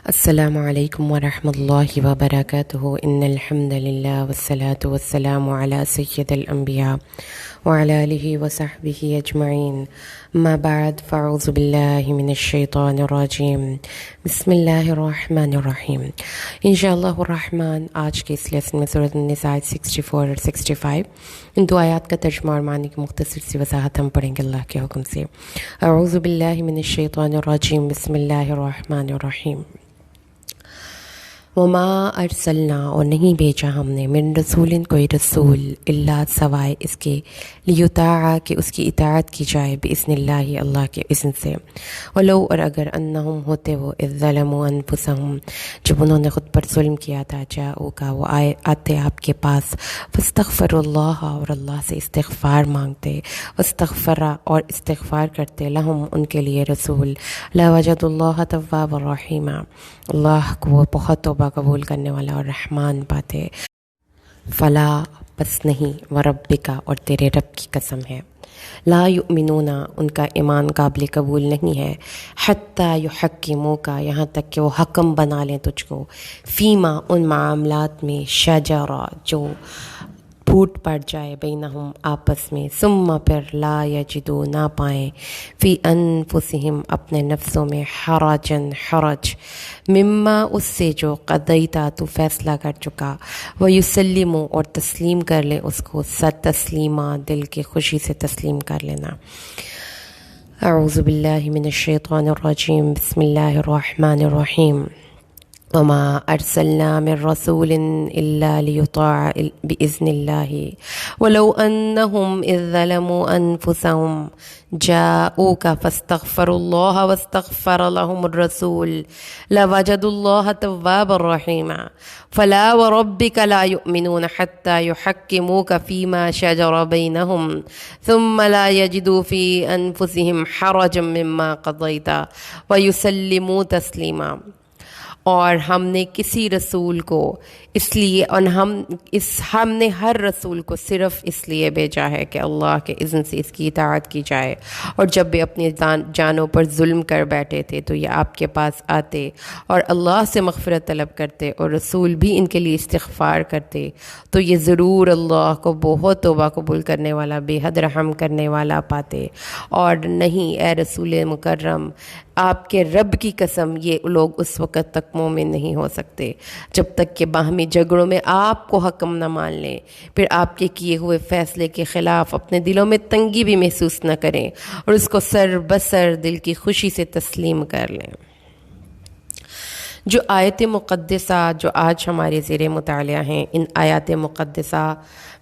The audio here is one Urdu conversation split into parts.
السلام علیکم ورحمۃ اللہ وبرکاتہ ان الحمد للہ والصلاة والسلام علی سید الانبیاء وعلی آلہ وصحبہ اجمعین ما بعد فاعوذ باللہ من الشیطان الرجیم بسم اللہ الرحمن الرحیم انشاءاللہ الرحمن آج کے اس لیسن میں سورۃ النساء 64 اور 65 ان دو آیات کا ترجمہ اور معنی کی مختصر سی وضاحت ہم پڑھیں گے اللہ کے حکم سے۔ اعوذ باللہ من الشیطان الرجیم بسم اللہ الرحمن الرحیم۔ وما ارسلنا اور نہیں بھیجا ہم نے من رسول کوئی رسول اللہ سوائے اس کے لیطاع کہ اس کی اطاعت کی جائے باذن اللہ اللہ کے اذن سے۔ ولو اور اگر انہم ہوتے وہ اذ ظلموا انفسہم جب انہوں نے خود پر ظلم کیا تھا جاؤکا وہ آتے آپ کے پاس فاستغفروا اللہ اور اللہ سے استغفار مانگتے واستغفر اور استغفار کرتے لہم ان کے لیے رسول لوجدوا اللہ توابا رحیما اللہ کو وہ بہت توبہ قبول کرنے والا اور رحمان پاتے۔ فلا پس نہیں وربکا اور تیرے رب کی قسم ہے لا یؤمنون ان کا ایمان قابل قبول نہیں ہے حتی یحکموکا یہاں تک کہ وہ حکم بنا لیں تجھ کو فیما ان معاملات میں شجرا جو پھوٹ پڑ جائے بینہم آپس میں ثم پھر لا یجدو نہ پائیں فی انفسہم اپنے نفسوں میں حرج مما اس سے جو قضیتا تو فیصلہ کر چکا ویسلموا اور تسلیم کر لے اس کو تسلیمہ دل کی خوشی سے تسلیم کر لینا۔ اعوذ باللہ من الشیطان الرجیم بسم اللہ الرحمن الرحیم۔ وما ارسلنا من رسول الا ليطاع باذن الله ولو انهم اذ ظلموا انفسهم جاءوك فاستغفروا الله واستغفر لهم الرسول لوجدوا الله توابا رحيما فلا وربك لا يؤمنون حتى يحكموك فيما شجر بينهم ثم لا يجدوا في انفسهم حرجا مما قضيت ويسلموا تسليما۔ اور ہم نے کسی رسول کو اس لیے اور ہم نے ہر رسول کو صرف اس لیے بھیجا ہے کہ اللہ کے اذن سے اس کی اطاعت کی جائے، اور جب بھی اپنی جانوں پر ظلم کر بیٹھے تھے تو یہ آپ کے پاس آتے اور اللہ سے مغفرت طلب کرتے اور رسول بھی ان کے لیے استغفار کرتے تو یہ ضرور اللہ کو بہت توبہ قبول کرنے والا بے حد رحم کرنے والا پاتے۔ اور نہیں اے رسول مکرم آپ کے رب کی قسم یہ لوگ اس وقت تک مومن نہیں ہو سکتے جب تک کہ باہمی جھگڑوں میں آپ کو حکم نہ مان لیں، پھر آپ کے کیے ہوئے فیصلے کے خلاف اپنے دلوں میں تنگی بھی محسوس نہ کریں اور اس کو سر بسر دل کی خوشی سے تسلیم کر لیں۔ جو آیت مقدسہ جو آج ہمارے زیر مطالعہ ہیں، ان آیات مقدسہ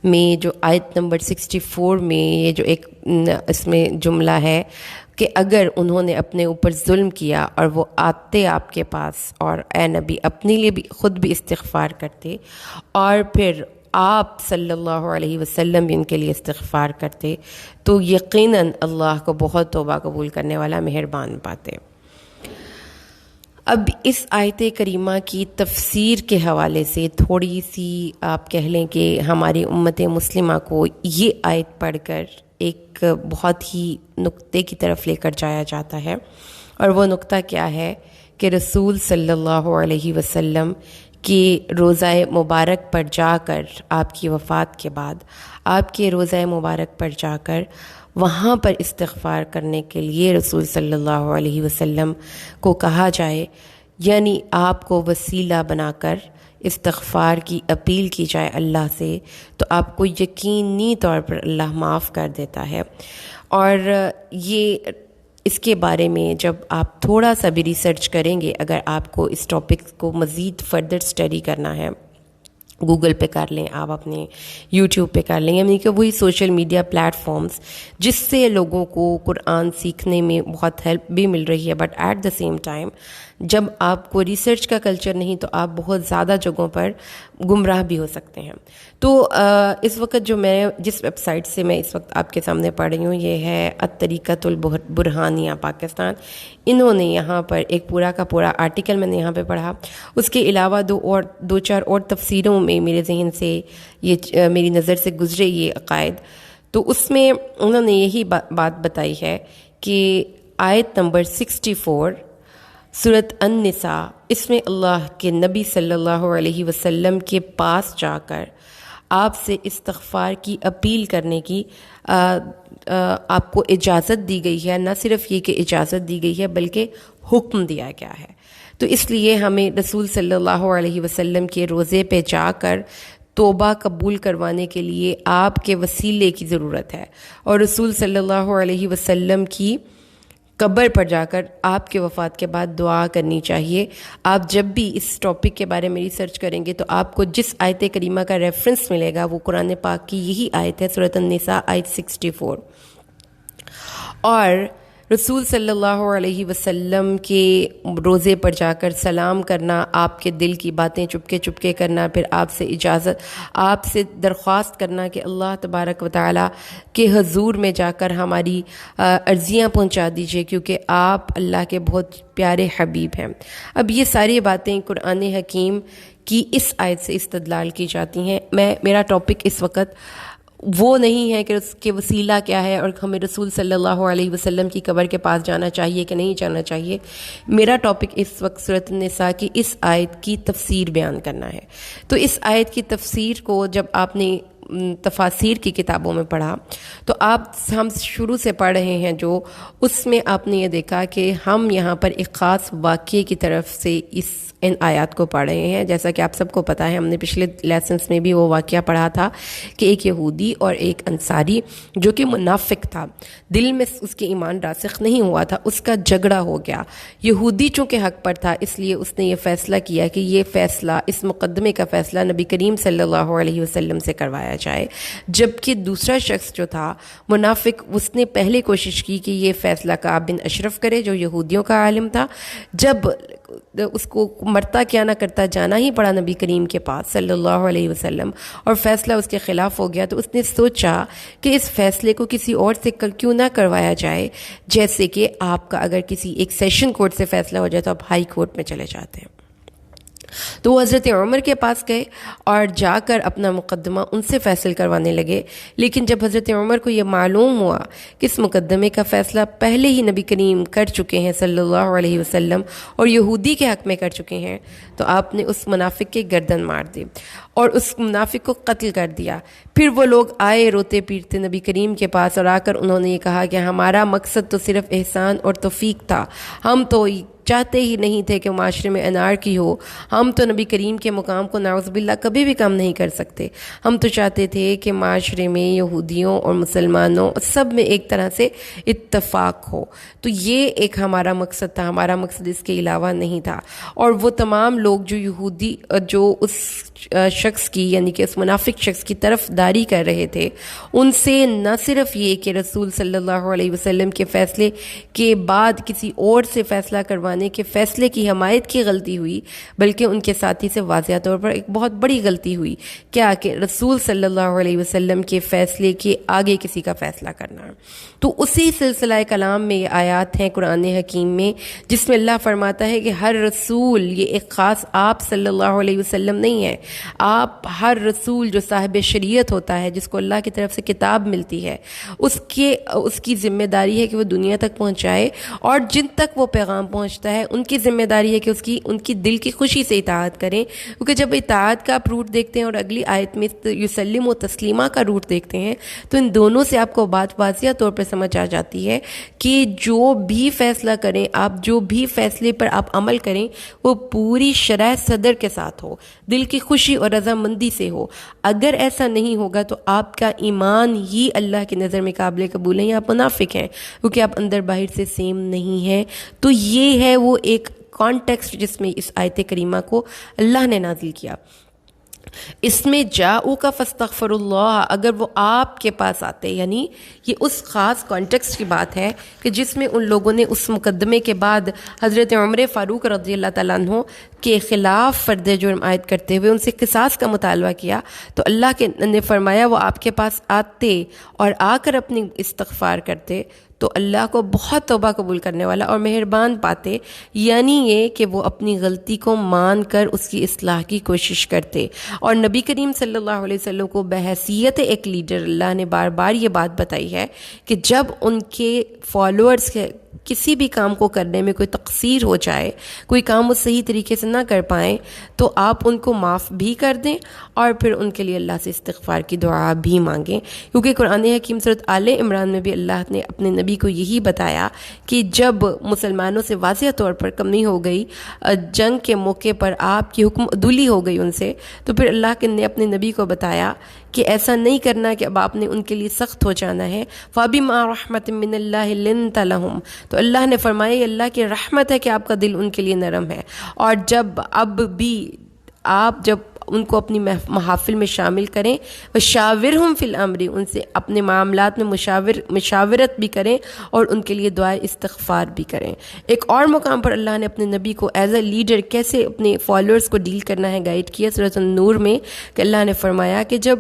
میں جو آیت نمبر 64 میں یہ جو ایک اس میں جملہ ہے کہ اگر انہوں نے اپنے اوپر ظلم کیا اور وہ آتے آپ کے پاس اور اے نبی اپنے لیے بھی خود بھی استغفار کرتے اور پھر آپ صلی اللہ علیہ وسلم بھی ان کے لیے استغفار کرتے تو یقیناً اللہ کو بہت توبہ قبول کرنے والا مہربان پاتے۔ اب اس آیت کریمہ کی تفسیر کے حوالے سے تھوڑی سی آپ کہہ لیں کہ ہماری امت مسلمہ کو یہ آیت پڑھ کر ایک بہت ہی نقطے کی طرف لے کر جایا جاتا ہے، اور وہ نقطہ کیا ہے کہ رسول صلی اللہ علیہ وسلم کے روضہ مبارک پر جا کر آپ کی وفات کے بعد آپ کے روضہ مبارک پر جا کر وہاں پر استغفار کرنے کے لیے رسول صلی اللہ علیہ وسلم کو کہا جائے، یعنی آپ کو وسیلہ بنا کر استغفار کی اپیل کی جائے اللہ سے، تو آپ کو یقینی طور پر اللہ معاف کر دیتا ہے۔ اور یہ اس کے بارے میں جب آپ تھوڑا سا بھی ریسرچ کریں گے، اگر آپ کو اس ٹاپک کو مزید فردر اسٹڈی کرنا ہے، گوگل پہ کر لیں، آپ اپنے یوٹیوب پہ کر لیں، یعنی کہ وہی سوشل میڈیا پلیٹ فارمز جس سے لوگوں کو قرآن سیکھنے میں بہت ہیلپ بھی مل رہی ہے، but at the same time جب آپ کو ریسرچ کا کلچر نہیں تو آپ بہت زیادہ جگہوں پر گمراہ بھی ہو سکتے ہیں۔ تو اس وقت جو میں جس ویب سائٹ سے میں اس وقت آپ کے سامنے پڑھ رہی ہوں یہ ہے الطریقۃ البرہانیہ پاکستان۔ انہوں نے یہاں پر ایک پورا کا پورا آرٹیکل میں نے یہاں پہ پڑھا، اس کے علاوہ دو چار اور تفسیروں میں میرے ذہن سے یہ میری نظر سے گزرے یہ عقائد، تو اس میں انہوں نے یہی بات بتائی ہے کہ آیت نمبر 64 سورۃ النساء، اس میں اللہ کے نبی صلی اللہ علیہ وسلم کے پاس جا کر آپ سے استغفار کی اپیل کرنے کی آپ کو اجازت دی گئی ہے۔ نہ صرف یہ کہ اجازت دی گئی ہے بلکہ حکم دیا گیا ہے۔ تو اس لیے ہمیں رسول صلی اللہ علیہ وسلم کے روضے پہ جا کر توبہ قبول کروانے کے لیے آپ کے وسیلے کی ضرورت ہے، اور رسول صلی اللہ علیہ وسلم کی قبر پر جا کر آپ کے وفات کے بعد دعا کرنی چاہیے۔ آپ جب بھی اس ٹاپک کے بارے میں ریسرچ کریں گے تو آپ کو جس آیت کریمہ کا ریفرنس ملے گا وہ قرآن پاک کی یہی آیت ہے، سورۃ النساء آیت 64۔ اور رسول صلی اللہ علیہ وسلم کے روضے پر جا کر سلام کرنا، آپ کے دل کی باتیں چپکے کرنا، پھر آپ سے اجازت، آپ سے درخواست کرنا کہ اللہ تبارک و تعالیٰ کے حضور میں جا کر ہماری عرضیاں پہنچا دیجیے، کیونکہ آپ اللہ کے بہت پیارے حبیب ہیں۔ اب یہ ساری باتیں قرآن حکیم کی اس آیت سے استدلال کی جاتی ہیں۔ میرا ٹاپک اس وقت وہ نہیں ہے کہ اس کے وسیلہ کیا ہے اور ہمیں رسول صلی اللہ علیہ وسلم کی قبر کے پاس جانا چاہیے کہ نہیں جانا چاہیے۔ میرا ٹاپک اس وقت سورۃ النساء کی اس آیت کی تفسیر بیان کرنا ہے۔ تو اس آیت کی تفسیر کو جب آپ نے تفاسیر کی کتابوں میں پڑھا تو ہم شروع سے پڑھ رہے ہیں جو اس میں آپ نے یہ دیکھا کہ ہم یہاں پر ایک خاص واقعے کی طرف سے ان آیات کو پڑھ رہے ہیں۔ جیسا کہ آپ سب کو پتہ ہے، ہم نے پچھلے لیسنس میں بھی وہ واقعہ پڑھا تھا کہ ایک یہودی اور ایک انصاری جو کہ منافق تھا، دل میں اس کے ایمان راسخ نہیں ہوا تھا، اس کا جھگڑا ہو گیا۔ یہودی چونکہ حق پر تھا اس لیے اس نے یہ فیصلہ کیا کہ یہ فیصلہ، اس مقدمے کا فیصلہ نبی کریم صلی اللہ علیہ وسلم سے کروایا جائے، جبکہ دوسرا شخص جو تھا منافق، اس نے پہلے کوشش کی کہ یہ فیصلہ کعب بن اشرف کرے جو یہودیوں کا عالم تھا۔ جب اس کو مرتا کیا نہ کرتا جانا ہی پڑا نبی کریم کے پاس صلی اللہ علیہ وسلم، اور فیصلہ اس کے خلاف ہو گیا، تو اس نے سوچا کہ اس فیصلے کو کسی اور سے کیوں نہ کروایا جائے، جیسے کہ آپ کا اگر کسی ایک سیشن کورٹ سے فیصلہ ہو جائے تو آپ ہائی کورٹ میں چلے جاتے ہیں۔ تو وہ حضرت عمر کے پاس گئے اور جا کر اپنا مقدمہ ان سے فیصل کروانے لگے، لیکن جب حضرت عمر کو یہ معلوم ہوا کہ اس مقدمے کا فیصلہ پہلے ہی نبی کریم کر چکے ہیں صلی اللہ علیہ وسلم اور یہودی کے حق میں کر چکے ہیں، تو آپ نے اس منافق کے گردن مار دی اور اس منافق کو قتل کر دیا۔ پھر وہ لوگ آئے روتے پیٹتے نبی کریم کے پاس اور آ کر انہوں نے یہ کہا کہ ہمارا مقصد تو صرف احسان اور توفیق تھا، ہم تو چاہتے ہی نہیں تھے کہ معاشرے میں انارکی ہو، ہم تو نبی کریم کے مقام کو نعوذ باللہ کبھی بھی کم نہیں کر سکتے، ہم تو چاہتے تھے کہ معاشرے میں یہودیوں اور مسلمانوں سب میں ایک طرح سے اتفاق ہو۔ تو یہ ایک ہمارا مقصد تھا، ہمارا مقصد اس کے علاوہ نہیں تھا۔ اور وہ تمام لوگ جو یہودی جو اس شخص کی یعنی کہ اس منافق شخص کی طرف داری کر رہے تھے، ان سے نہ صرف یہ کہ رسول صلی اللہ علیہ وسلم کے فیصلے کے بعد کسی اور سے فیصلہ کروانے کے فیصلے کی حمایت کی غلطی ہوئی، بلکہ ان کے ساتھی سے واضح طور پر ایک بہت بڑی غلطی ہوئی، کیا کہ رسول صلی اللہ علیہ وسلم کے فیصلے کے آگے کسی کا فیصلہ کرنا۔ تو اسی سلسلہ کلام میں یہ آیات ہیں قرآن حکیم میں جس میں اللہ فرماتا ہے کہ ہر رسول، یہ ایک خاص آپ صلی اللہ علیہ وسلم نہیں ہے، آپ ہر رسول جو صاحب شریعت ہوتا ہے، جس کو اللہ کی طرف سے کتاب ملتی ہے، اس کی ذمہ داری ہے کہ وہ دنیا تک پہنچائے، اور جن تک وہ پیغام پہنچتا ہے ان کی ذمہ داری ہے کہ ان کی دل کی خوشی سے اطاعت کریں، کیونکہ جب اطاعت کا آپ روٹ دیکھتے ہیں اور اگلی آیت میں یسلم و تسلیمہ کا روٹ دیکھتے ہیں تو ان دونوں سے آپ کو بات واضح طور پر سمجھ آ جاتی ہے کہ جو بھی فیصلہ کریں آپ، جو بھی فیصلے پر آپ عمل کریں وہ پوری شرح صدر کے ساتھ ہو، دل کی خوشی اور رضامندی سے ہو۔ اگر ایسا نہیں ہوگا تو آپ کا ایمان ہی اللہ کی نظر میں قابل قبول نہیں، آپ منافق ہیں، کیونکہ آپ اندر باہر سے سیم نہیں ہیں۔ تو یہ ہے وہ ایک کانٹیکسٹ جس میں اس آیت کریمہ کو اللہ نے نازل کیا۔ اس میں جاؤک فاستغفر اللہ، اگر وہ آپ کے پاس آتے، یعنی یہ اس خاص کانٹیکسٹ کی بات ہے کہ جس میں ان لوگوں نے اس مقدمے کے بعد حضرت عمر فاروق رضی اللہ تعالیٰ عنہ کے خلاف فرد جرم عائد کرتے ہوئے ان سے قصاص کا مطالبہ کیا، تو اللہ نے فرمایا وہ آپ کے پاس آتے اور آ کر اپنی استغفار کرتے تو اللہ کو بہت توبہ قبول کرنے والا اور مہربان پاتے، یعنی یہ کہ وہ اپنی غلطی کو مان کر اس کی اصلاح کی کوشش کرتے۔ اور نبی کریم صلی اللہ علیہ وسلم کو بحیثیت ایک لیڈر اللہ نے بار بار یہ بات بتائی ہے کہ جب ان کے فالوورز کسی بھی کام کو کرنے میں کوئی تقصیر ہو جائے، کوئی کام وہ صحیح طریقے سے نہ کر پائیں، تو آپ ان کو معاف بھی کر دیں اور پھر ان کے لیے اللہ سے استغفار کی دعا بھی مانگیں، کیونکہ قرآن حکیم سورۃ آل عمران میں بھی اللہ نے اپنے نبی کو یہی بتایا کہ جب مسلمانوں سے واضح طور پر کمی ہو گئی، جنگ کے موقع پر آپ کی حکم عدولی ہو گئی ان سے، تو پھر اللہ نے اپنے نبی کو بتایا کہ ایسا نہیں کرنا کہ اب آپ نے ان کے لیے سخت ہو جانا ہے۔ فَبِمَا رَحْمَةٍ مِّنَ اللَّهِ لِنْتَ لَهُمْ، تو اللہ نے فرمایا یہ اللہ کی رحمت ہے کہ آپ کا دل ان کے لیے نرم ہے، اور اب بھی آپ جب ان کو اپنی محافل میں شامل کریں، وَشَاوِرْهُمْ فِي الْأَمْرِ، ان سے اپنے معاملات میں مشاورت بھی کریں اور ان کے لیے دعائے استغفار بھی کریں۔ ایک اور مقام پر اللہ نے اپنے نبی کو ایز اے لیڈر کیسے اپنے فالوورز کو ڈیل کرنا ہے گائیڈ کیا سورۃ النور میں، کہ اللہ نے فرمایا کہ جب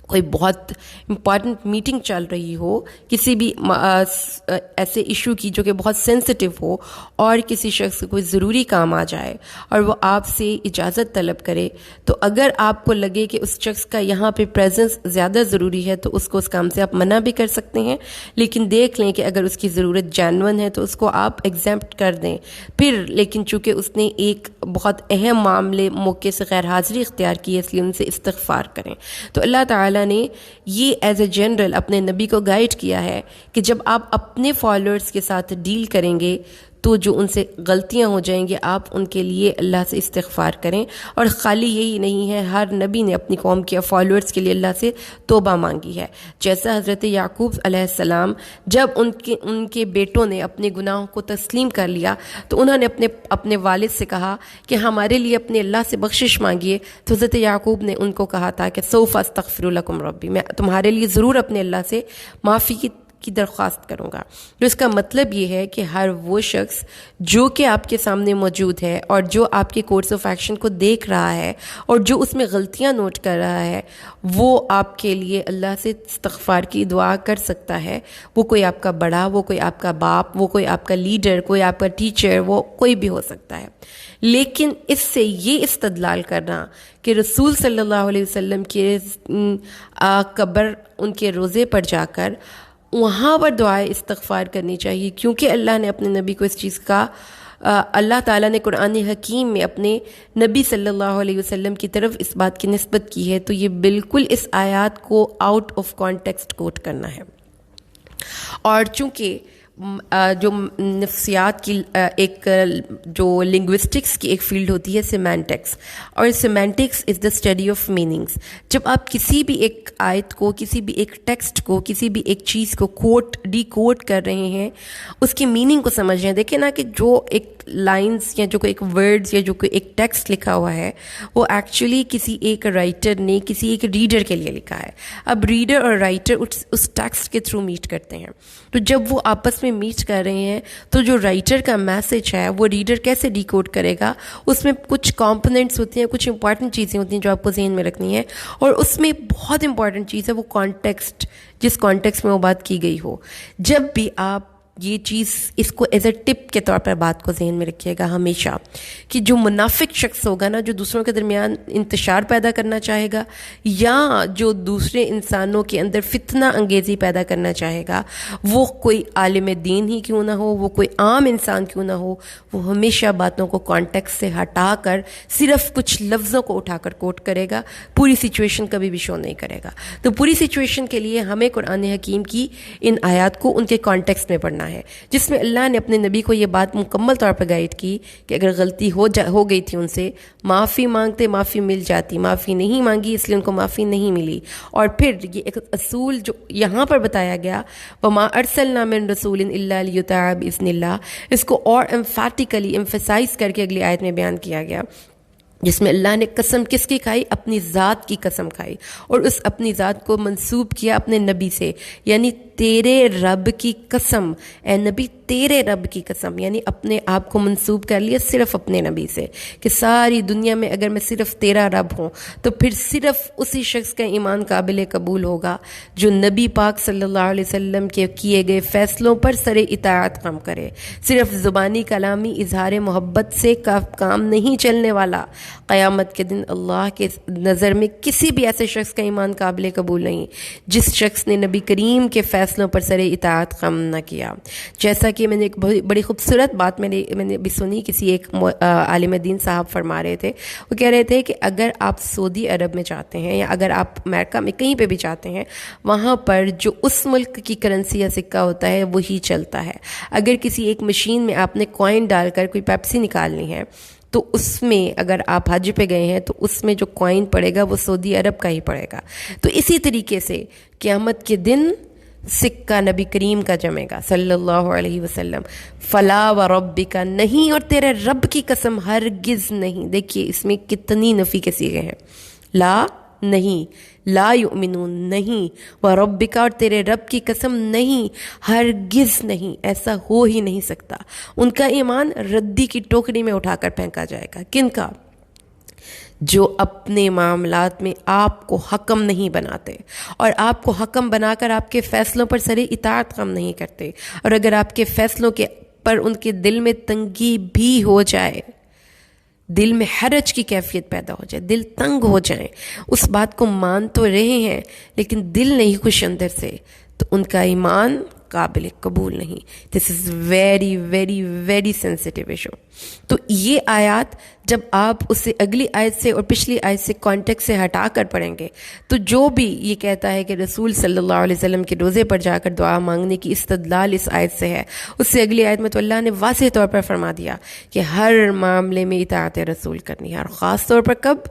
کوئی بہت امپورٹنٹ میٹنگ چل رہی ہو، کسی بھی ایسے ایشو کی جو کہ بہت سینسٹیو ہو، اور کسی شخص کو کوئی ضروری کام آ جائے اور وہ آپ سے اجازت طلب کرے، تو اگر آپ کو لگے کہ اس شخص کا یہاں پہ پریزنس زیادہ ضروری ہے تو اس کو اس کام سے آپ منع بھی کر سکتے ہیں، لیکن دیکھ لیں کہ اگر اس کی ضرورت جینون ہے تو اس کو آپ ایگزیمپٹ کر دیں۔ پھر لیکن چونکہ اس نے ایک بہت اہم معاملے موقع سے غیر حاضری اختیار کی ہے، اس لیے ان سے استغفار کریں۔ تو اللہ تعالیٰ نے یہ ایز اے جنرل اپنے نبی کو گائیڈ کیا ہے کہ جب آپ اپنے فالوورز کے ساتھ ڈیل کریں گے تو جو ان سے غلطیاں ہو جائیں گی آپ ان کے لیے اللہ سے استغفار کریں، اور خالی یہی نہیں ہے، ہر نبی نے اپنی قوم کے فالوورز کے لیے اللہ سے توبہ مانگی ہے، جیسا حضرت یعقوب علیہ السلام جب ان کے بیٹوں نے اپنے گناہوں کو تسلیم کر لیا تو انہوں نے اپنے والد سے کہا کہ ہمارے لیے اپنے اللہ سے بخشش مانگیے، تو حضرت یعقوب نے ان کو کہا تھا کہ سوف استغفر لکم ربی، میں تمہارے لیے ضرور اپنے اللہ سے معافی کی درخواست کروں گا۔ تو اس کا مطلب یہ ہے کہ ہر وہ شخص جو کہ آپ کے سامنے موجود ہے اور جو آپ کے کورس آف ایکشن کو دیکھ رہا ہے اور جو اس میں غلطیاں نوٹ کر رہا ہے، وہ آپ کے لیے اللہ سے استغفار کی دعا کر سکتا ہے، وہ کوئی آپ کا بڑا، وہ کوئی آپ کا باپ، وہ کوئی آپ کا لیڈر، کوئی آپ کا ٹیچر، وہ کوئی بھی ہو سکتا ہے۔ لیکن اس سے یہ استدلال کرنا کہ رسول صلی اللہ علیہ وسلم کے قبر، ان کے روضے پر جا کر وہاں پر دعائے استغفار کرنی چاہیے، کیونکہ اللہ نے اپنے نبی کو اس چیز کا اللہ تعالیٰ نے قرآن حکیم میں اپنے نبی صلی اللہ علیہ وسلم کی طرف اس بات کی نسبت کی ہے، تو یہ بالکل اس آیات کو آؤٹ آف کانٹیکسٹ کوٹ کرنا ہے۔ اور چونکہ جو نفسیات کی ایک جو لنگوسٹکس کی ایک فیلڈ ہوتی ہے سیمینٹکس، اور semantics is the study of meanings. جب آپ کسی بھی ایک آیت کو، کسی بھی ایک ٹیکسٹ کو، کسی بھی ایک چیز کو ڈی کوڈ کر رہے ہیں، اس کی میننگ کو سمجھ رہے ہیں، دیکھیں نا کہ جو ایک لائنز یا جو کوئی ایک ورڈز یا جو کوئی ایک ٹیکسٹ لکھا ہوا ہے وہ ایکچولی کسی ایک رائٹر نے کسی ایک ریڈر کے لیے لکھا ہے۔ اب ریڈر اور رائٹر اس ٹیکسٹ کے تھرو میٹ کرتے ہیں، تو جب وہ آپس میں میٹ کر رہے ہیں تو جو رائٹر کا میسج ہے وہ ریڈر کیسے ڈی کوڈ کرے گا؟ اس میں کچھ کمپوننٹس ہوتی ہیں، کچھ امپورٹنٹ چیزیں ہوتی ہیں جو آپ کو ذہن میں رکھنی ہے، اور اس میں بہت امپورٹنٹ چیز ہے وہ کانٹیکسٹ، جس کانٹیکسٹ میں وہ بات کی گئی ہو۔ جب بھی آپ یہ چیز اس کو ایز اے ٹپ کے طور پر بات کو ذہن میں رکھیے گا ہمیشہ، کہ جو منافق شخص ہوگا نا، جو دوسروں کے درمیان انتشار پیدا کرنا چاہے گا یا جو دوسرے انسانوں کے اندر فتنہ انگیزی پیدا کرنا چاہے گا، وہ کوئی عالم دین ہی کیوں نہ ہو، وہ کوئی عام انسان کیوں نہ ہو، وہ ہمیشہ باتوں کو کانٹیکسٹ سے ہٹا کر صرف کچھ لفظوں کو اٹھا کر کوٹ کرے گا، پوری سچویشن کبھی بھی شو نہیں کرے گا۔ تو پوری سچویشن کے لیے ہمیں قرآن حکیم کی ان آیات کو ان کے کانٹیکسٹ میں پڑھنا ہے، جس میں اللہ نے اپنے نبی کو یہ بات مکمل طور پر گائیڈ کی کہ اگر غلطی ہو گئی تھی ان سے، معافی مانگتے معافی مل جاتی، معافی نہیں مانگی اس لیے ان کو معافی نہیں ملی۔ اور پھر یہ ایک اصول جو یہاں پر بتایا گیا، وَمَا أَرْسَلْنَا مِن رَسُولٍ إِلَّا لِيُطَاعَ بِإِذْنِ اللَّهِ، اس کو اور ایمفیٹیکلی ایمفیسائز کر کے اگلی آیت میں بیان کیا گیا، جس میں اللہ نے قسم کس کی کھائی؟ اپنی ذات کی قسم کھائی، اور اس اپنی ذات کو منسوب کیا اپنے نبی سے، یعنی تیرے رب کی قسم، اے نبی تیرے رب کی قسم، یعنی اپنے آپ کو منسوب کر لیا صرف اپنے نبی سے، کہ ساری دنیا میں اگر میں صرف تیرا رب ہوں تو پھر صرف اسی شخص کا ایمان قابل قبول ہوگا جو نبی پاک صلی اللہ علیہ وسلم کے کیے گئے فیصلوں پر سر اطاعت کام کرے۔ صرف زبانی کلامی اظہار محبت سے کام نہیں چلنے والا، قیامت کے دن اللہ کے نظر میں کسی بھی ایسے شخص کا ایمان قابل قبول نہیں جس شخص نے نبی کریم کے فیصلوں پر سر اطاعت خم نہ کیا. جیسا کہ میں نے ایک بڑی خوبصورت بات میں نے بھی سنی، کسی ایک عالم دین صاحب فرما رہے تھے، وہ کہہ رہے تھے کہ اگر آپ سعودی عرب میں جاتے ہیں یا اگر آپ امریکہ میں کہیں پہ بھی جاتے ہیں، وہاں پر جو اس ملک کی کرنسی یا سکہ ہوتا ہے وہی چلتا ہے. اگر کسی ایک مشین میں آپ نے کوائن ڈال کر کوئی پیپسی نکالنی ہے تو اس میں اگر آپ حج پہ گئے ہیں تو اس میں جو کوائن پڑے گا وہ سعودی عرب کا ہی پڑے گا. تو اسی طریقے سے قیامت کے دن سکہ نبی کریم کا جمے گا صلی اللہ علیہ وسلم. فلا و ربک، نہیں اور تیرے رب کی قسم ہرگز نہیں. دیکھیے اس میں کتنی نفی کے صیغے ہیں. لا نہیں، لا یؤمنون نہیں، و ربک اور تیرے رب کی قسم نہیں، ہرگز نہیں، ایسا ہو ہی نہیں سکتا. ان کا ایمان ردی کی ٹوکری میں اٹھا کر پھینکا جائے گا. کن کا؟ جو اپنے معاملات میں آپ کو حکم نہیں بناتے اور آپ کو حکم بنا کر آپ کے فیصلوں پر سر اطاعت خم نہیں کرتے، اور اگر آپ کے فیصلوں کے پر ان کے دل میں تنگی بھی ہو جائے، دل میں حرج کی کیفیت پیدا ہو جائے، دل تنگ ہو جائیں، اس بات کو مان تو رہے ہیں لیکن دل نہیں خوش اندر سے، تو ان کا ایمان قابل قبول نہیں. This is very very very sensitive issue. تو یہ آیات جب آپ اسے اگلی آیت سے اور پچھلی آیت سے کانٹیکٹ سے ہٹا کر پڑھیں گے تو جو بھی یہ کہتا ہے کہ رسول صلی اللہ علیہ وسلم کے روزے پر جا کر دعا مانگنے کی استدلال اس آیت سے ہے، اس سے اگلی آیت میں تو اللہ نے واضح طور پر فرما دیا کہ ہر معاملے میں اطاعت رسول کرنی ہے، اور خاص طور پر کب؟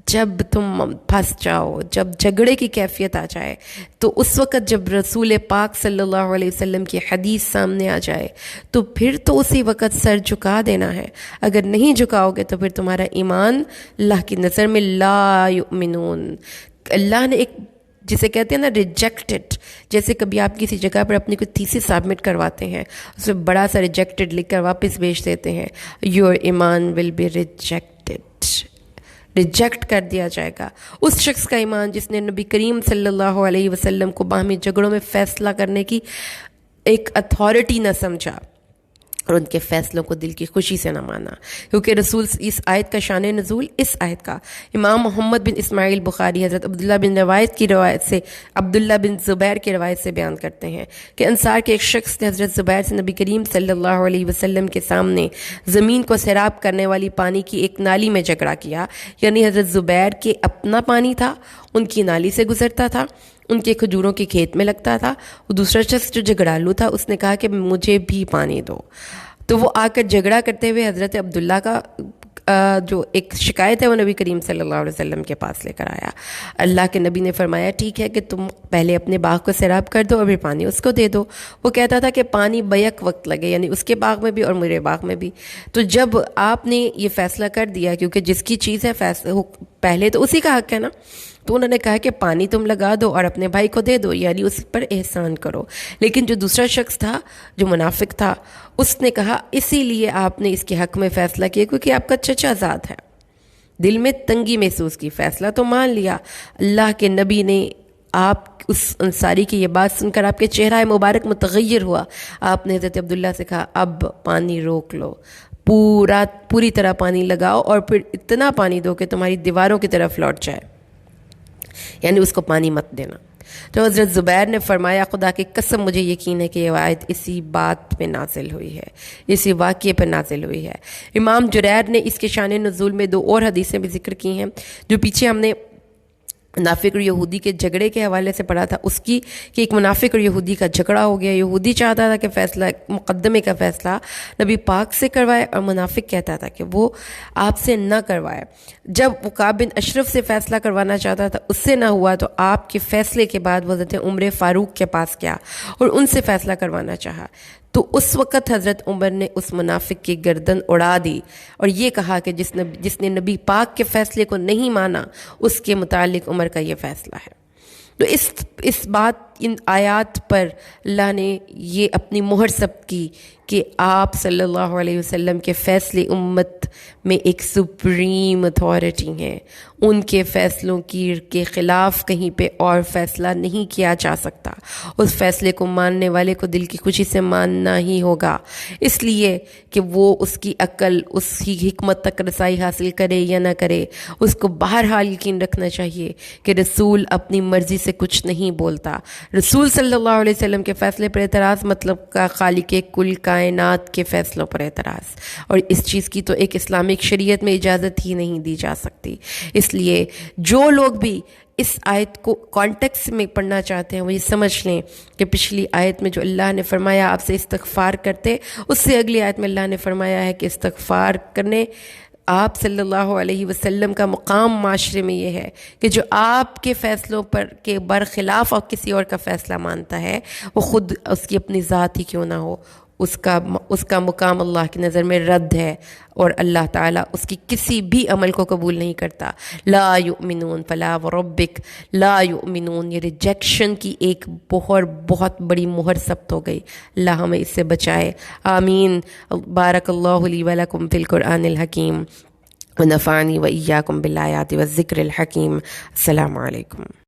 جب تم پھنس جاؤ، جب جھگڑے کی کیفیت آ جائے، تو اس وقت جب رسول پاک صلی اللہ علیہ وسلم کی حدیث سامنے آ جائے تو پھر تو اسی وقت سر جھکا دینا ہے. اگر نہیں جھکاؤ گے تو پھر تمہارا ایمان اللہ کی نظر میں لا یؤمنون. اللہ نے ایک جسے کہتے ہیں نا ریجیکٹڈ، جیسے کبھی آپ کسی جگہ پر اپنی کوئی تھیسس سبمٹ کرواتے ہیں، اس میں بڑا سا ریجیکٹڈ لکھ کر واپس بھیج دیتے ہیں، یور ایمان ول بی ریجیکٹڈ، ریجیکٹ کر دیا جائے گا. اس شخص کا ایمان جس نے نبی کریم صلی اللہ علیہ وسلم کو باہمی جھگڑوں میں فیصلہ کرنے کی ایک اتھارٹی نہ سمجھا اور ان کے فیصلوں کو دل کی خوشی سے نہ مانا. کیونکہ رسول اس آیت کا شان نزول اس آیت کا امام محمد بن اسماعیل بخاری حضرت عبداللہ بن زبیر کی روایت سے بیان کرتے ہیں کہ انصار کے ایک شخص نے حضرت زبیر سے نبی کریم صلی اللہ علیہ وسلم کے سامنے زمین کو سیراب کرنے والی پانی کی ایک نالی میں جھگڑا کیا. یعنی حضرت زبیر کے اپنا پانی تھا، ان کی نالی سے گزرتا تھا، ان کے کھجوروں کے کھیت میں لگتا تھا. وہ دوسرا شخص جو جھگڑالو تھا اس نے کہا کہ مجھے بھی پانی دو. تو وہ آ کر جھگڑا کرتے ہوئے حضرت عبداللہ کا جو ایک شکایت ہے وہ نبی کریم صلی اللہ علیہ وسلم کے پاس لے کر آیا. اللہ کے نبی نے فرمایا ٹھیک ہے کہ تم پہلے اپنے باغ کو سیراب کر دو اور پھر پانی اس کو دے دو. وہ کہتا تھا کہ پانی بیک وقت لگے، یعنی اس کے باغ میں بھی اور میرے باغ میں بھی. تو جب آپ نے یہ فیصلہ کر دیا، کیونکہ جس کی چیز ہے پہلے تو اسی کا حق ہے نا، تو انہوں نے کہا کہ پانی تم لگا دو اور اپنے بھائی کو دے دو، یعنی اس پر احسان کرو. لیکن جو دوسرا شخص تھا جو منافق تھا اس نے کہا اسی لیے آپ نے اس کے حق میں فیصلہ کیا کیونکہ آپ کا چچا زاد ہے. دل میں تنگی محسوس کی، فیصلہ تو مان لیا. اللہ کے نبی نے آپ اس انصاری کی یہ بات سن کر آپ کے چہرہ مبارک متغیر ہوا. آپ نے حضرت عبداللہ سے کہا اب پانی روک لو، پوری طرح پانی لگاؤ اور پھر اتنا پانی دو کہ تمہاری دیواروں کی طرف لوٹ جائے، یعنی اس کو پانی مت دینا. تو حضرت زبیر نے فرمایا خدا کی قسم مجھے یقین ہے کہ یہ آیت اسی بات پہ نازل ہوئی ہے، اسی واقعے پہ نازل ہوئی ہے. امام جریر نے اس کے شان نزول میں 2 اور حدیثیں بھی ذکر کی ہیں جو پیچھے ہم نے منافق اور یہودی کے جھگڑے کے حوالے سے پڑھا تھا، اس کی کہ ایک منافق اور یہودی کا جھگڑا ہو گیا. یہودی چاہتا تھا کہ فیصلہ مقدمے کا فیصلہ نبی پاک سے کروائے اور منافق کہتا تھا کہ وہ آپ سے نہ کروائے. جب وہ کعب بن اشرف سے فیصلہ کروانا چاہتا تھا، اس سے نہ ہوا تو آپ کے فیصلے کے بعد وہ حضرت عمر فاروق کے پاس گیا اور ان سے فیصلہ کروانا چاہا. تو اس وقت حضرت عمر نے اس منافق کی گردن اڑا دی اور یہ کہا کہ جس نے نبی پاک کے فیصلے کو نہیں مانا اس کے متعلق عمر کا یہ فیصلہ ہے. تو اس بات ان آیات پر اللہ نے یہ اپنی مہر ثبت کی کہ آپ صلی اللہ علیہ وسلم کے فیصلے امت میں ایک سپریم اتھارٹی ہیں، ان کے فیصلوں کے خلاف کہیں پہ اور فیصلہ نہیں کیا جا سکتا، اس فیصلے کو ماننے والے کو دل کی خوشی سے ماننا ہی ہوگا، اس لیے کہ وہ اس کی عقل اس کی حکمت تک رسائی حاصل کرے یا نہ کرے، اس کو بہرحال یقین رکھنا چاہیے کہ رسول اپنی مرضی سے کچھ نہیں بولتا۔ رسول صلی اللہ علیہ وسلم کے فیصلے پر اعتراض مطلب کا خالق کل کائنات کے فیصلوں پر اعتراض، اور اس چیز کی تو ایک اسلامک شریعت میں اجازت ہی نہیں دی جا سکتی۔ اس لیے جو لوگ بھی اس آیت کو کانٹیکس میں پڑھنا چاہتے ہیں وہ یہ سمجھ لیں کہ پچھلی آیت میں جو اللہ نے فرمایا آپ سے استغفار کرتے، اس سے اگلی آیت میں اللہ نے فرمایا ہے کہ استغفار کرنے آپ صلی اللہ علیہ وسلم کا مقام معاشرے میں یہ ہے کہ جو آپ کے فیصلوں پر کے برخلاف اور کسی اور کا فیصلہ مانتا ہے، وہ خود اس کی اپنی ذات ہی کیوں نہ ہو، اس کا مقام اللہ کی نظر میں رد ہے، اور اللہ تعالیٰ اس کی کسی بھی عمل کو قبول نہیں کرتا۔ لا یؤمنون فلا وربک لا یؤمنون، یہ ریجیکشن کی ایک بہت بڑی مہر ثبت ہو گئی۔ اللہ ہمیں اس سے بچائے، آمین۔ بارک اللہ لی ولکم فی القرآن الحکیم ونفعنی وإیاکم بالآیات والذکر الحکیم۔ السلام علیکم۔